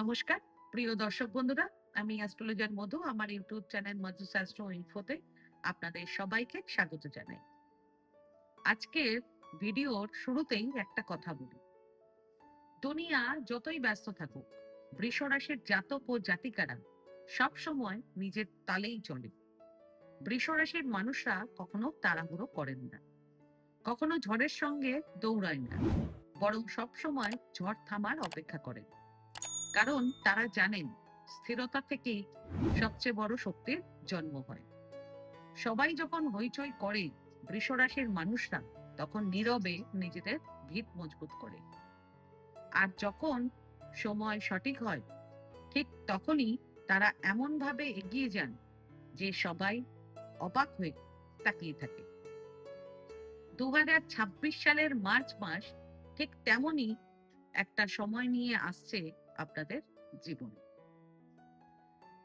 নমস্কার প্রিয় দর্শক বন্ধুরা, আমি অ্যাস্ট্রোলজার মধু। আমার ইউটিউব চ্যানেল মধু শাস্ত্র ইনফোতে আপনাদের সবাইকে স্বাগত জানাই। আজকের ভিডিওর শুরুতেই একটা কথা বলি। দুনিয়া যতই ব্যস্ত থাকুক, বৃষ রাশির জাতক ও জাতিকারা সব সময় নিজের তালেই চলে। বৃষ রাশির মানুষরা কখনো তাড়াহুড়ো করেন না, কখনো ঝড়ের সঙ্গে দৌড়ায় না, বরং সব সময় ঝড় থামার অপেক্ষা করেন। কারণ তারা জানেন স্থিরতা থেকেই সবচেয়ে বড় শক্তির জন্ম হয়। সবাই যখন হইচই করে, বৃষরাশির মানুষরা তখন নীরবে নিজেদের ভিত মজবুত করে। আর যখন সময় সঠিক হয়, ঠিক তখনই তারা এমন ভাবে এগিয়ে যান যে সবাই অবাক হয়ে তাকিয়ে থাকে। 2026 সালের মার্চ মাস ঠিক তেমনই একটা সময় নিয়ে আসছে আপনাদের জীবনে।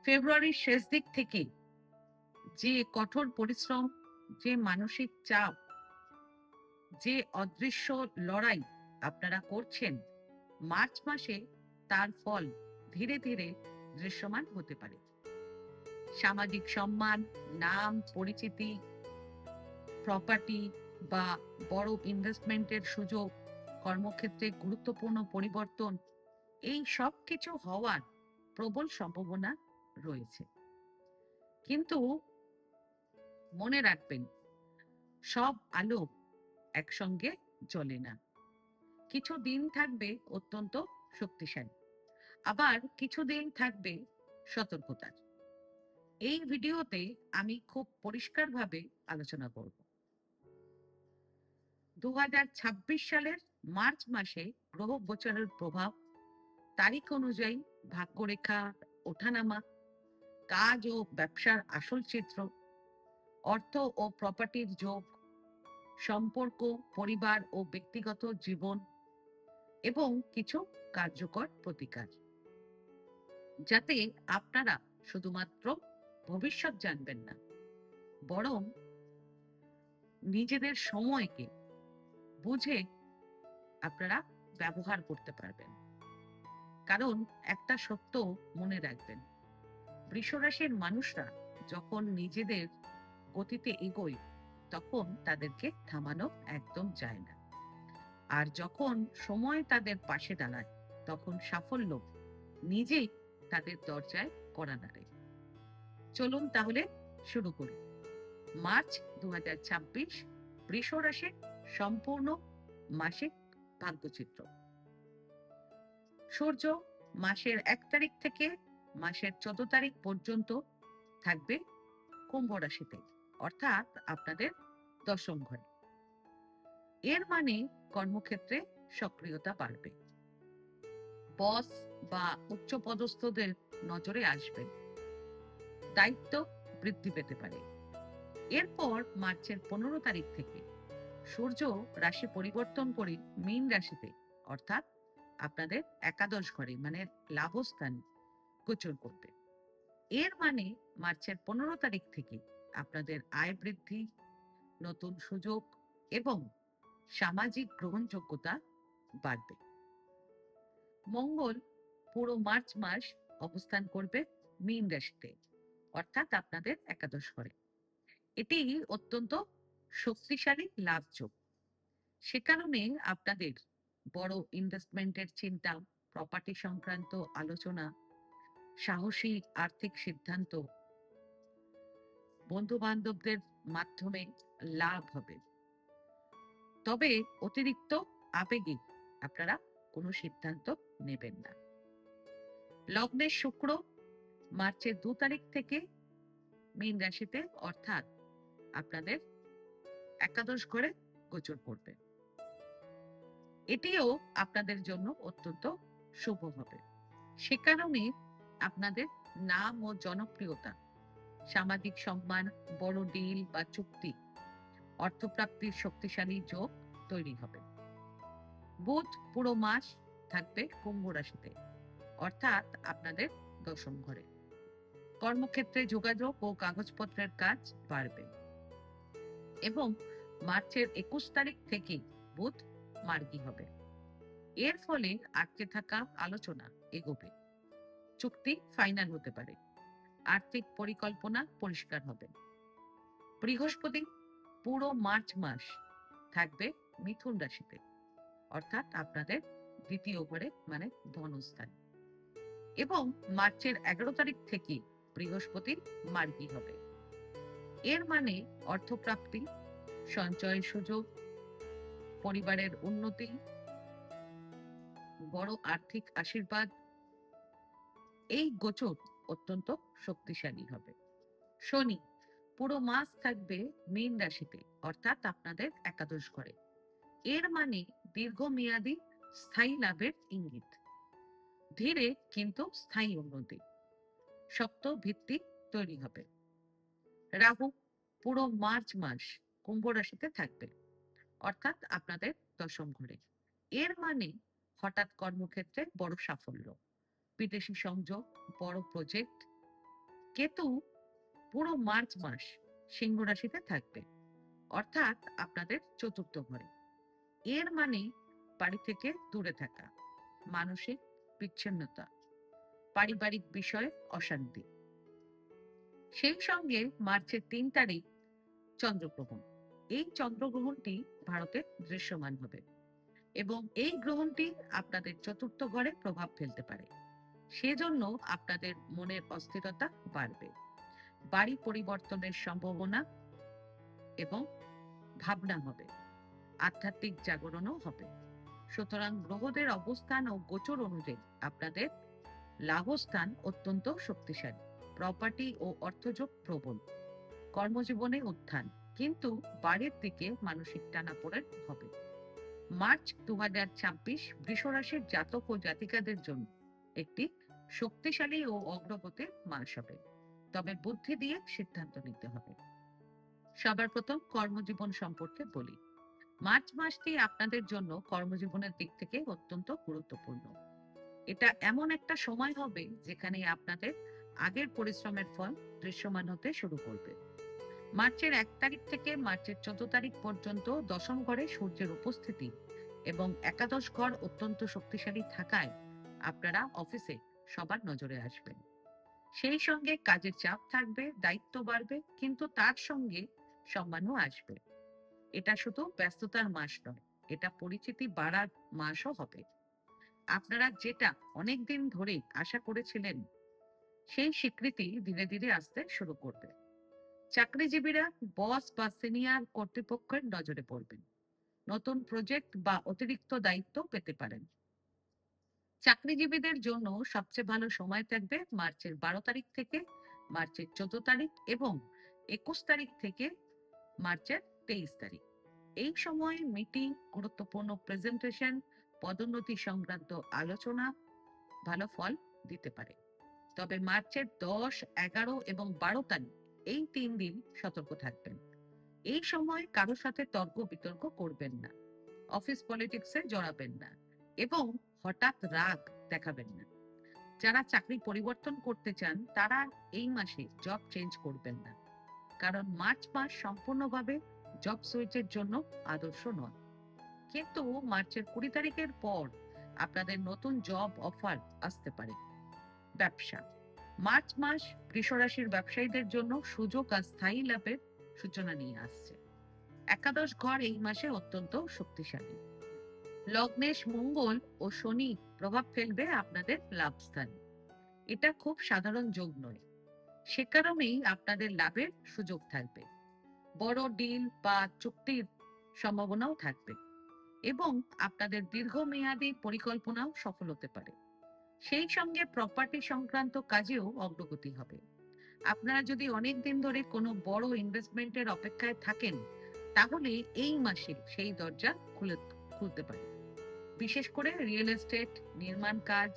ফেব্রুয়ারির শেষ দিক থেকে যে কঠোর পরিশ্রম, যে মানসিক চাপ, যে অদৃশ্য লড়াই আপনারা করছেন, মার্চ মাসে তার ফল ধীরে ধীরে দৃশ্যমান হতে পারে। সামাজিক সম্মান, নাম, পরিচিতি, প্রপার্টি বা বড় ইনভেস্টমেন্টের সুযোগ, কর্মক্ষেত্রে গুরুত্বপূর্ণ পরিবর্তন, এই সব কিছু হওয়ার প্রবল সম্ভাবনা রয়েছে। কিন্তু মনে রাখবেন, সব আলো একসঙ্গে জ্বলে না। কিছু দিন থাকবে অত্যন্ত শক্তিশালী, আবার কিছু দিন থাকবে সতর্কতার। এই ভিডিওতে আমি খুব পরিষ্কারভাবে আলোচনা করব 2026 সালের মার্চ মাসে গ্রহ গোচরের প্রভাব, তারিখ অনুযায়ী ভাগ্যরেখা ওঠানামা, কাজ ও ব্যবসার আসল চিত্র, অর্থ ও প্রপার্টির যোগ, সম্পর্ক, পরিবার ও ব্যক্তিগত জীবন এবং কিছু কার্যকর প্রতিকার, যাতে আপনারা শুধুমাত্র ভবিষ্যৎ জানবেন না, বরং নিজেদের সময়কে বুঝে আপনারা ব্যবহার করতে পারবেন। কারণ একটা সত্য মনে রাখবেন, বৃষরাশির মানুষরা যখন নিজেদের গতিতে এগোয়, তখন তাদেরকে থামানো একদম যায় না। আর যখন সময় তাদের পাশে দাঁড়ায়, তখন সাফল্য নিজেই তাদের দরজায় কড়া নাড়ে। চলুন তাহলে শুরু করি। মার্চ 2026 বৃষ রাশির সম্পূর্ণ মাসিক ভাগ্যচিত্র। সূর্য মাসের 1 তারিখ থেকে মাসের 14 তারিখ পর্যন্ত থাকবে কুম্ভ রাশিতে, অর্থাৎ আপনাদের দশম ঘরে। এর মানে কর্মক্ষেত্রে সক্রিয়তা বাড়বে, বস বা উচ্চপদস্থদের নজরে আসবেন, দায়িত্ব বৃদ্ধি পেতে পারে। এরপর মার্চের 15 তারিখ থেকে সূর্য রাশি পরিবর্তন করে মীন রাশিতে, অর্থাৎ আপনাদের একাদশ ঘরে মানে লাভস্থান গোচর করবে। এর মানে মার্চের 15 তারিখ থেকে আপনাদের আয় বৃদ্ধি, নতুন সুযোগ এবং সামাজিক গ্রহণযোগ্যতা বাড়বে। মঙ্গল পুরো মার্চ মাস অবস্থান করবে মীন রাশিতে, অর্থাৎ আপনাদের একাদশ ঘরে। এটি অত্যন্ত শক্তিশালী লাভযোগ। সে কারণে আপনাদের বড় ইনভেস্টমেন্টের চিন্তা, প্রপার্টি সংক্রান্ত আলোচনা, সাহসী আর্থিক সিদ্ধান্ত, বন্ধু বান্ধবদের মাধ্যমে লাভ হবে। তবে অতিরিক্ত আবেগে আপনারা কোনো সিদ্ধান্ত নেবেন না। লগ্নের শুক্র মার্চের 2 তারিখ থেকে মীন রাশিতে, অর্থাৎ আপনাদের একাদশ ঘরে গোচর করবে। এটিও আপনাদের জন্য অত্যন্ত শুভ হবে। সে কারণে আপনাদের নাম ও জনপ্রিয়তা, সামাজিক সম্মান, বড় ডিল বা চুক্তি, অর্থপ্রাপ্তির শক্তিশালী যোগ তৈরি হবে। বুধ পুরো মাস থাকবে কুম্ভ রাশিতে, অর্থাৎ আপনাদের দশম ঘরে। কর্মক্ষেত্রে যোগাযোগ ও কাগজপত্রের কাজ বাড়বে এবং মার্চের 21 তারিখ থেকে বুধ মার্গী হবে। এর ফলে আটকে থাকা আলোচনা এগোবে চুক্তি ফাইনাল হতে পারে। আর্থিক পরিকল্পনা পরিষ্কার হবে। বৃহস্পতি পুরো মার্চ মাস থাকবে মিথুন রাশিতে, অর্থাৎ আপনাদের দ্বিতীয় ঘরে মানে ধনস্থান, এবং মার্চের 11 তারিখ থেকে বৃহস্পতির মার্গী হবে। এর মানে অর্থপ্রাপ্তি, সঞ্চয়ের সুযোগ, পরিবারের উন্নতি, বড় আর্থিক আশীর্বাদ। এই গোচর অত্যন্ত শক্তিশালী হবে। শনি পুরো মাস থাকবে মীন রাশিতে, অর্থাৎ আপনাদের একাদশ ঘরে। এর মানে দীর্ঘমেয়াদী স্থায়ী লাভের ইঙ্গিত, ধীরে কিন্তু স্থায়ী উন্নতি, শক্ত ভিত্তি তৈরি হবে। রাহু পুরো মার্চ মাস কুম্ভ রাশিতে থাকবে, অর্থাৎ আপনাদের দশম ঘরে। এর মানে হঠাৎ কর্মক্ষেত্রে বড় সাফল্য, বিদেশি সংযোগ, বড় প্রজেক্ট। কেতু পুরো মার্চ মাস সিংহ রাশিতে থাকবে, অর্থাৎ আপনাদের চতুর্থ ঘরে। এর মানে বাড়ি থেকে দূরে থাকা, মানসিক বিচ্ছিন্নতা, পারিবারিক বিষয়ে অশান্তি। সেই সঙ্গে মার্চের 3 তারিখ চন্দ্রগ্রহণ। এই চন্দ্রগ্রহণটি ভারতে দৃশ্যমান হবে এবং এই গ্রহণটি আপনাদের চতুর্থ ঘরে প্রভাব ফেলতে পারে। সেজন্য আপনাদের মনের অস্থিরতা বাড়বে, বাড়ি পরিবর্তনের সম্ভাবনা এবং ভাবনা হবে, আধ্যাত্মিক জাগরণও হবে। সুতরাং গ্রহদের অবস্থান ও গোচর অনুযায়ী আপনাদের লাভস্থান অত্যন্ত শক্তিশালী, প্রপার্টি ও অর্থযোগ প্রবল, কর্মজীবনে উত্থান, কিন্তু বাড়ির দিকে মানসিক টানাপোড়েন হবে। মার্চ 2026 বৃষরাশির জাতক ও জাতিকাদের জন্য একটি শক্তিশালী ও অগ্রগতির মাস হবে, তবে বুদ্ধি দিয়ে সিদ্ধান্ত নিতে হবে। সবার প্রথম কর্মজীবন সম্পর্কে বলি। মার্চ মাসটি আপনাদের জন্য কর্মজীবনের দিক থেকে অত্যন্ত গুরুত্বপূর্ণ। এটা এমন একটা সময় হবে যেখানে আপনাদের আগের পরিশ্রমের ফল দৃশ্যমান হতে শুরু করবে। মার্চের 1 তারিখ থেকে মার্চের 14 তারিখ পর্যন্ত দশম ঘরে সূর্যের উপস্থিতি এবং একাদশ ঘর অত্যন্ত শক্তিশালী থাকায় আপনারা অফিসে সবার নজরে আসবেন। সেই সঙ্গে কাজের চাপ থাকবে, দায়িত্ব বাড়বে, কিন্তু তার সঙ্গে সম্মানও আসবে। এটা শুধু ব্যস্ততার মাস নয়, এটা পরিচিতি বাড়ার মাসও হবে। আপনারা যেটা অনেকদিন ধরে আশা করেছিলেন সেই স্বীকৃতি ধীরে ধীরে আসতে শুরু করবে। চাকরিজীবীরা বস বা সিনিয়র কর্তৃপক্ষের নজরে পড়বেন, নতুন প্রজেক্ট বা অতিরিক্ত দায়িত্ব পেতে পারেন। চাকরিজীবীদের জন্য সবচেয়ে ভালো সময় থাকবে মার্চের 12 তারিখ থেকে মার্চের 14 তারিখ এবং 21 তারিখ থেকে মার্চের 23 তারিখ। এই সময়ে মিটিং, গুরুত্বপূর্ণ প্রেজেন্টেশন, পদোন্নতি সংক্রান্ত আলোচনা ভালো ফল দিতে পারে। তবে মার্চের 10, 11 এবং 12 তারিখ এই 3 দিন সতর্ক থাকবেন। এই সময় কারোর সাথে তর্ক বিতর্ক করবেন না, অফিস পলিটিক্সে জড়াবেন না এবং হঠাৎ রাগ দেখাবেন না। যারা চাকরি পরিবর্তন করতে চান তারা এই মাসে জব চেঞ্জ করবেন না, কারণ মার্চ মাস সম্পূর্ণভাবে জব সুইচের জন্য আদর্শ নয়। কিন্তু মার্চের 20 তারিখের পর আপনাদের নতুন জব অফার আসতে পারে। ব্যবসা মার্চ মাস বৃষরাশির ব্যবসায়ীদের জন্য সুযোগ আর স্থায়ী লাভের সূচনা নিয়ে আসছে। একাদশ ঘর এই মাসে অত্যন্ত শক্তিশালী। লগ্নেশ মঙ্গল ও শনি প্রভাব ফেলবে আপনাদের লাভ স্থানে। এটা খুব সাধারণ যোগ নয়, সে কারণেই আপনাদের লাভের সুযোগ থাকবে, বড় ডিল বা চুক্তির সম্ভাবনাও থাকবে এবং আপনাদের দীর্ঘমেয়াদী পরিকল্পনাও সফল হতে পারে। সেই সঙ্গে প্রপার্টি সংক্রান্ত কাজেও অগ্রগতি হবে। আপনারা যদি অনেক দিন ধরে কোনো বড় ইনভেস্টমেন্টের অপেক্ষায় থাকেন তাহলে এই মাসে সেই দরজা খুলতে পারে। বিশেষ করে রিয়েল এস্টেট, নির্মাণ কাজ,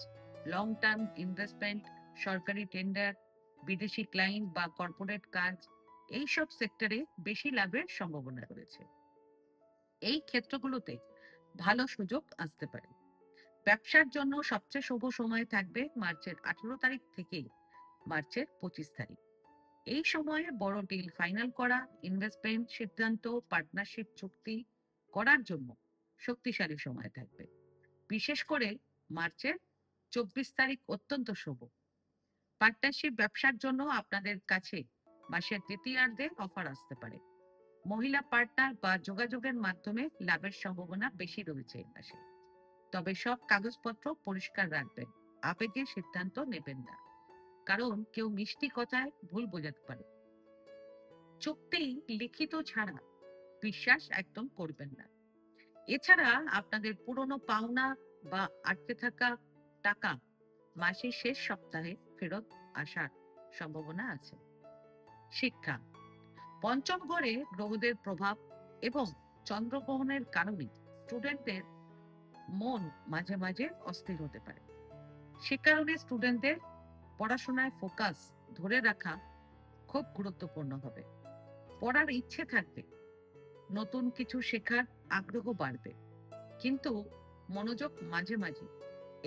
লং টার্ম ইনভেস্টমেন্ট, সরকারি টেন্ডার, বিদেশি ক্লায়েন্ট বা কর্পোরেট কাজ, এই সব সেক্টরে বেশি লাভের সম্ভাবনা রয়েছে। এই ক্ষেত্রগুলোতে ভালো সুযোগ আসতে পারে। ব্যবসার জন্য সবচেয়ে শুভ সময় থাকবে মার্চের 18 তারিখ থেকে মার্চের 25 তারিখ। এই সময়ে বড় ডিল ফাইনাল করা, ইনভেস্টমেন্ট সিদ্ধান্ত, পার্টনারশিপ চুক্তি করার জন্য শক্তিশালী সময় থাকবে। বিশেষ করে মার্চের 24 তারিখ অত্যন্ত শুভ, পার্টনারশিপ ব্যবসার জন্য আপনাদের কাছে মাসের তৃতীয়ার্ধে অফার আসতে পারে। মহিলা পার্টনার বা যোগাযোগের মাধ্যমে লাভের সম্ভাবনা বেশি রয়েছে এই মাসে। তবে সব কাগজপত্র পরিষ্কার রাখবেন, আবেগে সিদ্ধান্ত নেবেন না, কারণ কেউ মিষ্টি কথায় ভুল বোঝাতে পারে। চুক্তি লিখিত ছাড়া বিশ্বাস একদম করবেন না। এছাড়া আপনাদের পুরনো পাওনা বা আটকে থাকা টাকা মাসের শেষ সপ্তাহে ফেরত আসার সম্ভাবনা আছে। শিক্ষা, পঞ্চম ঘরে গ্রহদের প্রভাব এবং চন্দ্রগ্রহণের কারণে স্টুডেন্টদের মন মাঝে মাঝে অস্থির হতে পারে। সে কারণে স্টুডেন্টদের পড়াশোনায় ফোকাস ধরে রাখা খুব গুরুত্বপূর্ণ হবে। পড়ার ইচ্ছে থাকবে, নতুন কিছু শেখার আগ্রহ বাড়বে, কিন্তু মনোযোগ মাঝে মাঝে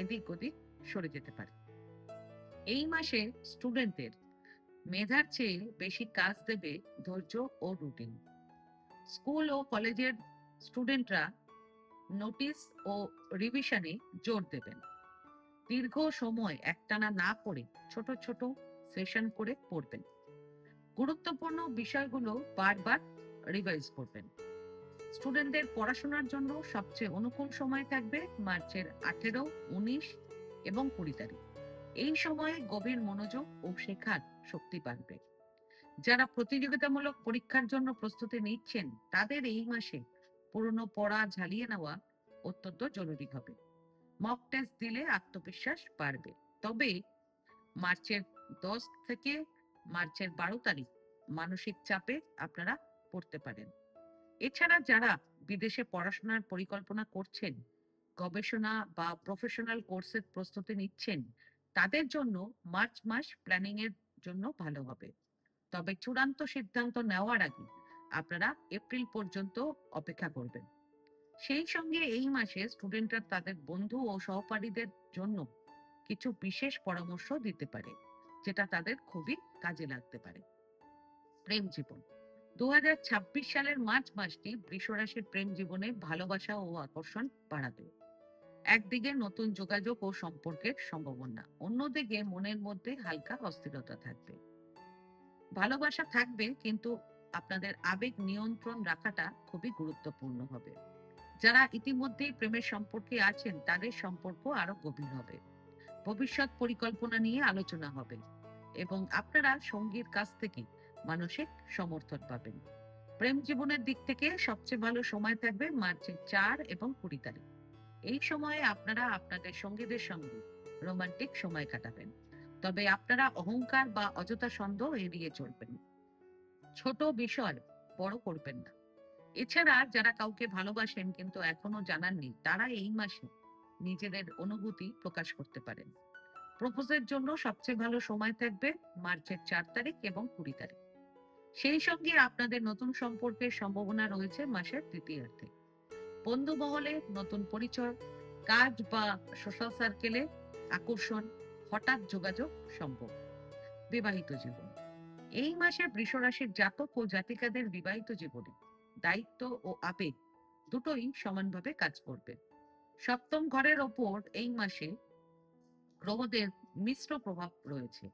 এদিক ওদিক সরে যেতে পারে। এই মাসে স্টুডেন্টদের মেধার চেয়ে বেশি কাজ দেবে ধৈর্য ও রুটিন। স্কুল ও কলেজের স্টুডেন্টরা নোটিস ও রিভিশনে জোর দেবেন। দীর্ঘ সময় একটানা না পড়ে ছোট ছোট সেশন করে পড়বেন। গুরুত্বপূর্ণ বিষয়গুলো বারবার রিভাইজ করবেন। স্টুডেন্টদের পড়াশোনার জন্য সবচেয়ে অনুকূল সময় থাকবে মার্চের 18, 19 এবং 20 তারিখ। এই সময়ে গভীর মনোযোগ ও শেখার শক্তি বাড়বে। যারা প্রতিযোগিতামূলক পরীক্ষার জন্য প্রস্তুতি নিচ্ছেন তাদের এই মাসে পুরনো পড়া ঝালিয়ে নেওয়া অত্যন্ত জরুরি হবে। মক টেস্ট দিলে আত্মবিশ্বাস বাড়বে। তবে মার্চের 10 থেকে মার্চের 12 তারিখ মানসিক চাপে আপনারা পড়তে পারেন। এছাড়া যারা বিদেশে পড়াশোনার পরিকল্পনা করছেন, গবেষণা বা প্রফেশনাল কোর্সের প্রস্তুতি নিচ্ছেন, তাদের জন্য মার্চ মাস প্ল্যানিং এর জন্য ভালো হবে। তবে চূড়ান্ত সিদ্ধান্ত নেওয়ার আগে আপনারা এপ্রিল পর্যন্ত অপেক্ষা করবেন। সেই সঙ্গে এই মাসে স্টুডেন্টরা তাদের বন্ধু ও সহপাঠীদের জন্য কিছু বিশেষ পরামর্শ দিতে পারে, যেটা তাদের খুবই কাজে লাগতে পারে। প্রেম জীবন, 2026 সালের মার্চ মাসটি বৃষ রাশির প্রেম জীবনে ভালোবাসা ও আকর্ষণ বাড়াবে। একদিকে নতুন যোগাযোগ ও সম্পর্কের সম্ভাবনা, অন্যদিকে মনের মধ্যে হালকা অস্থিরতা থাকবে। ভালোবাসা থাকবে, কিন্তু আপনাদের আবেগ নিয়ন্ত্রণ রাখাটা খুবই গুরুত্বপূর্ণ হবে। যারা ইতিমধ্যেই প্রেমের সম্পর্কে আছেন তাদের সম্পর্ক আরো গভীর হবে। ভবিষ্যৎ পরিকল্পনা নিয়ে আলোচনা হবে এবং আপনারা সঙ্গীর কাছ থেকে মানসিক সমর্থন পাবেন। প্রেম জীবনের দিক থেকে সবচেয়ে ভালো সময় থাকবে মার্চের 4 এবং 20 তারিখ। এই সময়ে আপনারা আপনাদের সঙ্গীদের সঙ্গে রোমান্টিক সময় কাটাবেন। তবে আপনারা অহংকার বা অযথা সন্দেহ এড়িয়ে চলবেন। ছোট বিষয় বড় করবেন না। এছাড়া যারা কাউকে ভালোবাসেন কিন্তু এখনো জানাননি, তারা এই মাসে নিজেদের অনুভূতি প্রকাশ করতে পারেন। প্রপোজের জন্য সবচেয়ে ভালো সময় থাকবে মার্চের 4 তারিখ এবং 20 তারিখ। সেই সঙ্গে আপনাদের নতুন সম্পর্কের সম্ভাবনা রয়েছে মাসের তৃতীয়ার্ধে। বন্ধু মহলে নতুন পরিচয়, কাজ বা সোশ্যাল সার্কেলে আকর্ষণ, হঠাৎ যোগাযোগ সম্ভব। বিবাহিত জীবন, এই মাসে বৃষ রাশির জাতক ও জাতিকাদের বিবাহিত জীবনে দায়িত্ব ও আবেগ দুটোই সমানভাবে কাজ করবে। সপ্তম ঘরের ওপর এই মাসে গ্রহদের মিশ্র প্রভাব রয়েছে।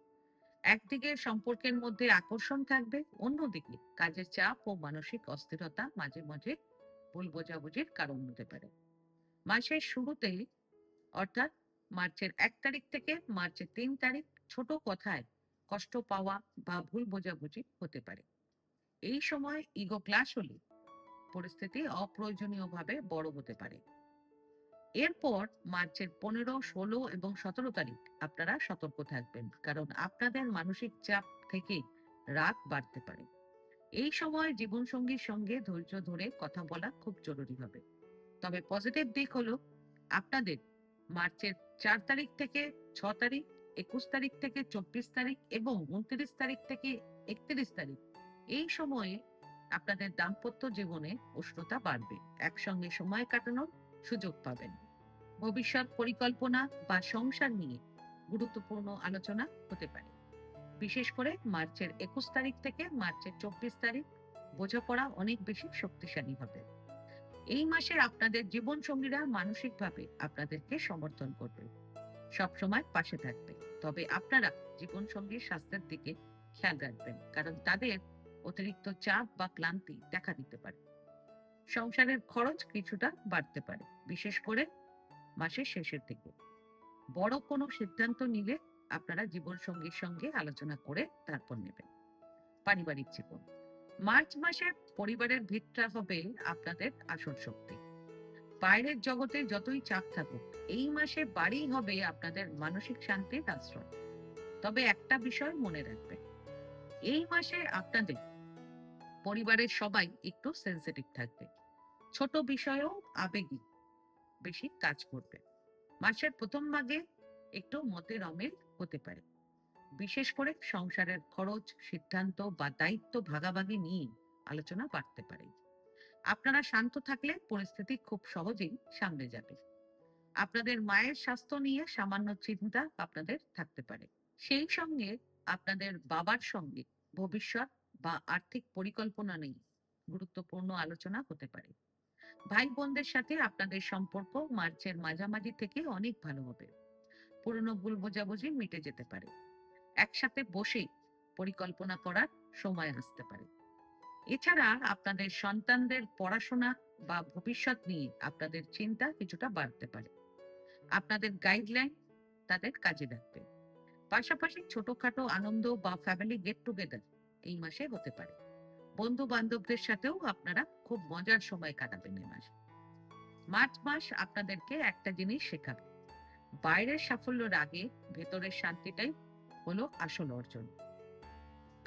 একদিকে সম্পর্কের মধ্যে আকর্ষণ থাকবে, অন্যদিকে কাজের চাপ ও মানসিক অস্থিরতা মাঝে মাঝে ভুল বোঝাবুঝির কারণ হতে পারে। মাসের শুরুতে অর্থাৎ মার্চের 1 তারিখ থেকে মার্চের 3 তারিখ ছোট কথায় কষ্ট পাওয়া বা ভুল বোঝাবুঝি হতে পারে। এই সময় ইগো ক্লাশ হলে পরিস্থিতি অপ্রয়োজনীয়ভাবে বড় হতে পারে। এরপর মার্চের 15, 16 এবং 17 তারিখ আপনারা সতর্ক থাকবেন, কারণ আপনাদের মানসিক চাপ থেকে রাগ বাড়তে পারে। এই সময় জীবনসঙ্গীর সঙ্গে ধৈর্য ধরে কথা বলা খুব জরুরি হবে। তবে পজিটিভ দিক হলো আপনাদের মার্চের 4 তারিখ থেকে 6 তারিখ, 21 তারিখ থেকে 24 তারিখ এবং 29 তারিখ থেকে 31 তারিখ, এই সময়ে আপনাদের দাম্পত্য জীবনে উষ্ণতা বাড়বে, একসঙ্গে সময় কাটানোর সুযোগ পাবেন। ভবিষ্যৎ পরিকল্পনা বা সংসার নিয়ে গুরুত্বপূর্ণ আলোচনা হতে পারে। বিশেষ করে মার্চের 21 তারিখ থেকে মার্চের 24 তারিখ বোঝাপড়া অনেক বেশি শক্তিশালী হবে। এই মাসে আপনাদের জীবন সঙ্গীরা মানসিকভাবে আপনাদেরকে সমর্থন করবে, সবসময় পাশে থাকবে। তবে আপনারা জীবনসঙ্গীর স্বাস্থ্যের দিকে খেয়াল রাখবেন, কারণ তাদের অতিরিক্ত চাপ বা ক্লান্তি দেখা দিতে পারে। সংসারের খরচ কিছুটা বাড়তে পারে, বিশেষ করে মাসের শেষের দিকে। বড় কোনো সিদ্ধান্ত নিলে আপনারা জীবনসঙ্গীর সঙ্গে আলোচনা করে তারপর নেবেন। পারিবারিক জীবন, মার্চ মাসে পরিবারের ভিতটা হবে আপনাদের আসল শক্তি। বাইরের জগতে যতই চাপ থাকুক, এই মাসে বাড়ি হবে আপনাদের মানসিক শান্তির আশ্রয়। তবে একটা বিষয় মনে রাখবেন, এই মাসে আপনাদের পরিবারের সবাই একটু সেন্সিটিভ থাকবে। ছোট বিষয়েও আবেগী বেশি কাজ করবে। মাসের প্রথম ভাগে একটু মতের অমিল হতে পারে, বিশেষ করে সংসারের খরচ, সিদ্ধান্ত বা দায়িত্ব ভাগাভাগি নিয়ে আলোচনা বাড়তে পারে। আপনারা শান্ত থাকলে পরিস্থিতি খুব সহজেই সামলে যাবে। আপনাদের মায়ের স্বাস্থ্য নিয়ে সামান্য চিন্তা আপনাদের থাকতে পারে। সেই সঙ্গে আপনাদের বাবার সঙ্গে ভবিষ্যৎ বা আর্থিক পরিকল্পনা নিয়ে গুরুত্বপূর্ণ আলোচনা হতে পারে। ভাই বোনদের সাথে আপনাদের সম্পর্ক মার্চের মাঝামাঝি থেকে অনেক ভালো হবে। পুরনো ভুল বোঝাবুঝি মিটে যেতে পারে। একসাথে বসে পরিকল্পনা করার সময় আসতে পারে। এছাড়া আপনাদের সন্তানদের পড়াশোনা বা ভবিষ্যৎ নিয়ে আপনাদের চিন্তা কিছুটা বাড়তে পারে। আপনাদের গাইডলাইন তাদের কাজে লাগবে। পাশাপাশি ছোটখাটো আনন্দ বা ফ্যামিলি গেট টুগেদার এই মাসে হতে পারে। বন্ধু বান্ধবদের সাথেও আপনারা খুব মজার সময় কাটাবেন এই মাসে। মার্চ মাস আপনাদেরকে একটা জিনিস শেখাবে, বাইরের সাফল্যের আগে ভেতরের শান্তিটাই হলো আসল অর্জন।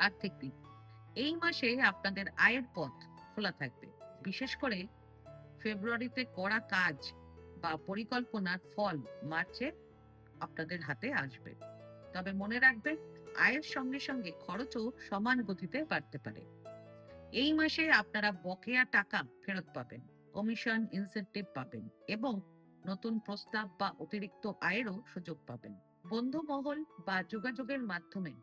আর্থিক দিক, এই মাসে আপনাদের আয়ের পথ খোলা থাকবে। বিশেষ করে ফেব্রুয়ারিতে করা কাজ বা পরিকল্পনার ফল মার্চে আপনাদের হাতে আসবে। তবে মনে রাখবেন, আয়ের সঙ্গে সঙ্গে খরচও সমান গতিতে বাড়তে পারে। এই মাসে আপনারা বকেয়া টাকা ফেরত পাবেন, কমিশন, ইনসেনটিভ পাবেন এবং নতুন প্রস্তাব বা অতিরিক্ত আয়েরও সুযোগ পাবেন। বন্ধু মহল বা যোগাযোগের মাধ্যমে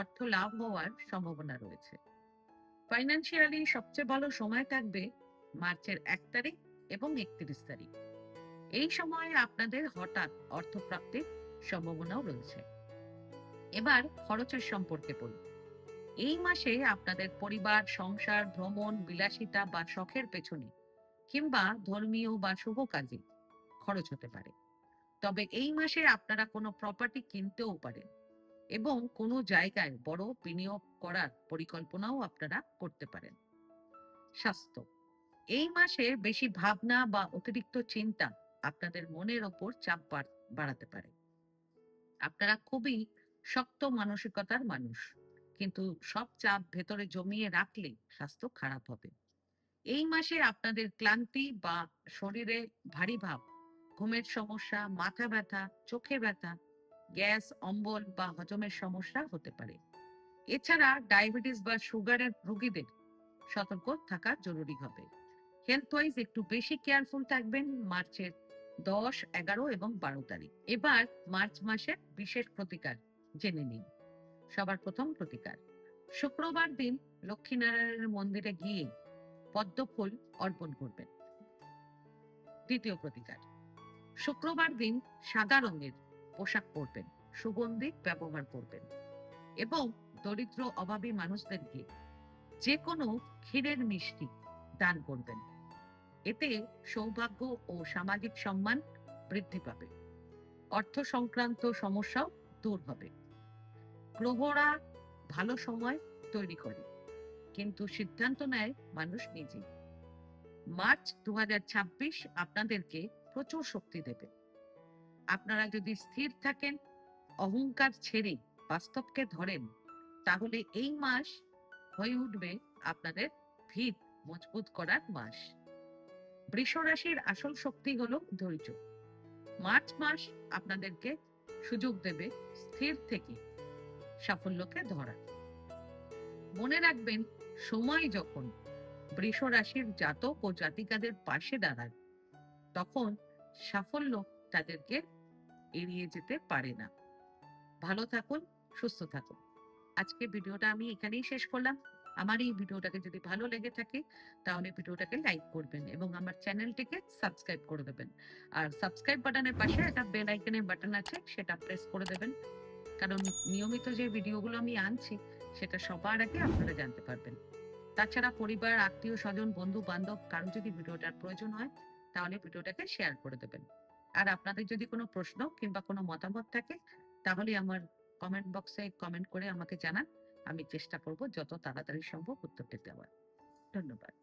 অর্থ লাভ হওয়ার সম্ভাবনা রয়েছে। ফাইন্যান্সিয়ালি সবচেয়ে ভালো সময় থাকবে মার্চের 1 তারিখ এবং 31 তারিখ। এই সময়ে আপনাদের হঠাৎ অর্থপ্রাপ্তির সম্ভাবনাও রয়েছে। এবার খরচের সম্পর্কে বলুন। এই মাসে আপনাদের পরিবার, সংসার, ভ্রমণ, বিলাসিতা বা শখের পেছনে কিংবা ধর্মীয় বা শুভ কাজে খরচ হতে পারে। তবে এই মাসে আপনারা কোনো প্রপার্টি কিনতেও পারেন এবং কোনো জায়গায় বড় বিনিয়োগ করার পরিকল্পনাও আপনারা করতে পারেন। স্বাস্থ্য, এই মাসে বেশি ভাবনা বা অতিরিক্ত চিন্তা আপনাদের মনের ওপর চাপ বাড়াতে পারে। আপনারা খুবই শক্ত মানসিকতার মানুষ, কিন্তু সব চাপ ভেতরে জমিয়ে রাখলে স্বাস্থ্য খারাপ হবে। এই মাসে আপনাদের ক্লান্তি বা শরীরে ভারী ভাব, ঘুমের সমস্যা, মাথা ব্যথা, চোখে ব্যথা, গ্যাস, অম্বল বা হজমের সমস্যা হতে পারে। এছাড়া ডায়াবেটিস বা সুগারের রোগীদের সতর্ক থাকা জরুরি হবে। হেলথ ওয়াইজ একটু বেশি কেয়ারফুল থাকবেন মার্চের 10, 11 এবং 12 তারিখ। এবার মার্চ মাসের বিশেষ প্রতিকার জেনে নিন। সবার প্রথম প্রতিকার, শুক্রবার দিন লক্ষ্মীনারায়ণের মন্দিরে গিয়ে পদ্ম ফুল অর্পণ করবেন। দ্বিতীয় প্রতিকার, শুক্রবার দিন সাদা রঙের পোশাক পরবেন, সুগন্ধি ব্যবহার করবেন এবং দরিদ্র অভাবী মানুষদেরকে যে কোনো ক্ষীরের মিষ্টি দান করবেন। এতে সৌভাগ্য ও সামাজিক সম্মান বৃদ্ধি পাবে। অর্থ সংক্রান্ত সমস্যাও দূর হবে। গ্রহরা ভালো সময় তৈরি করে, কিন্তু সিদ্ধান্ত নেয় মানুষ নিজেই। মার্চ 2026 আপনাদেরকে প্রচুর শক্তি দেবে। আপনারা যদি স্থির থাকেন, অহংকার ছেড়ে বাস্তবকে ধরেন, তাহলে এই মাস হয়ে উঠবে আপনাদের ভিত মজবুত করার মাস। বৃষ রাশির আসল শক্তি হলো ধৈর্য। মার্চ মাস আপনাদেরকে সুযোগ দেবে স্থির থেকে সাফল্যকে ধরা। মনে রাখবেন, সময় যখন বৃষ রাশির জাতক ও জাতিকাদের পাশে দাঁড়ায়, তখন সাফল্য তাদেরকে এড়িয়ে যেতে পারে না। ভালো থাকুন, সুস্থ থাকুন। আজকে ভিডিওটা আমি এখানেই শেষ করলাম। আমার এই ভিডিওটাকে যদি ভালো লেগে থাকে, তাহলে ভিডিওটাকে লাইক করবেন এবং আমার চ্যানেলটিকে সাবস্ক্রাইব করে দেবেন। আর সাবস্ক্রাইব বাটনের পাশে একটা বেল আইকনের বাটন আছে, সেটা প্রেস করে দেবেন। কারণ নিয়মিত যে ভিডিওগুলো আমি আনছি সেটা সবার আগে আপনারা জানতে পারবেন। তাছাড়া পরিবার, আত্মীয়-স্বজন, বন্ধু-বান্ধব কারো যদি ভিডিওটার প্রয়োজন হয় তাহলে ভিডিওটাকে শেয়ার করে দেবেন। আর আপনাদের যদি কোনো প্রশ্ন কিংবা কোনো মতামত থাকে তাহলে আমার কমেন্ট বক্সে কমেন্ট করে আমাকে জানান। আমি চেষ্টা করব যত তাড়াতাড়ি সম্ভব উত্তরটি দেওয়ার। ধন্যবাদ।